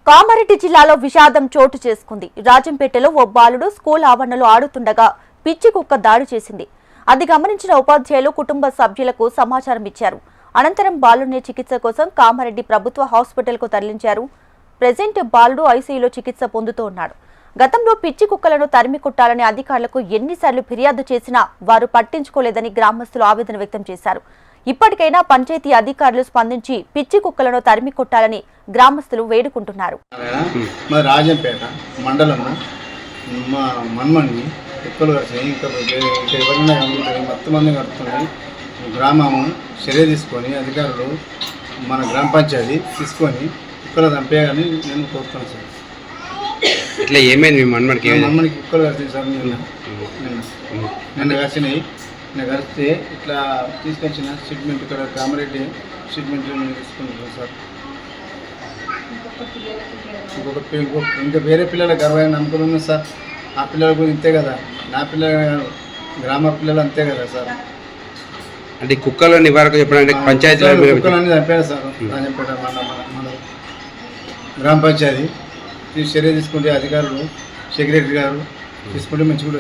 కామారెడ్డి జిల్లాలో విషాదం చోటు చేసుకుంది. రాజంపేటలో ఓ బాలుడు స్కూల్ ఆవరణలో ఆడుతుండగా పిచ్చి కుక్క దాడి చేసింది. అది గమనించిన ఉపాధ్యాయులు కుటుంబ సభ్యులకు సమాచారం ఇచ్చారు. అనంతరం బాలుడిని చికిత్స కోసం కామారెడ్డి ప్రభుత్వ హాస్పిటల్కు తరలించారు. ప్రెజెంట్ బాలుడు ఐసీయూలో చికిత్స పొందుతూ ఉన్నాడు. గతంలో పిచ్చి కుక్కలను తరిమి కొట్టాలని అధికారులకు ఎన్నిసార్లు ఫిర్యాదు చేసినా వారు పట్టించుకోలేదని గ్రామస్తులు ఆవేదన వ్యక్తం చేశారు. ఇప్పటికైనా పంచాయతీ అధికారులు స్పందించి పిచ్చి కుక్కలను తరిమి కొట్టాలని గ్రామస్తులు వేడుకుంటున్నారు. మా రాజంపేట మండలం మా మన్మని కుక్కలు కరిచాయి. ఇంకా ఎవరైనా కలుగుతాయి, మొత్తం మంది కడుతున్నాయి. గ్రామము చర్య తీసుకొని అధికారులు మన గ్రామ పంచాయతీ తీసుకొని కుక్కలు చంపేయాలని నేను కోరుతున్నాను సార్. ఇట్లా ఏమైంది మన్మడికి? మన్మనికి కుక్కలు కరిచాయి సార్. నిన్న కరిచినాయి. నిన్న కరిస్తే ఇట్లా తీసుకొచ్చిన ట్రీట్మెంట్ ఇక్కడ కామారెడ్డి ట్రీట్మెంట్ తీసుకుంటున్నాను సార్. ఇంకా వేరే పిల్లల గర్వాన్ని నమ్ముకుని ఉన్నాం సార్. ఆ పిల్లల గురించి ఇంతే కదా, నా పిల్లలు గ్రామ పిల్లలు అంతే కదా సార్. అంటే కుక్కల నివారణ చెప్పడానికి పంచాయతీ కుక్కలన్నీ చంపారు సార్. రాజంపేట మన గ్రామ పంచాయతీ చర్య తీసుకుంటే అధికారులు సెక్రటరీ గారు తీసుకుంటే మంచిగా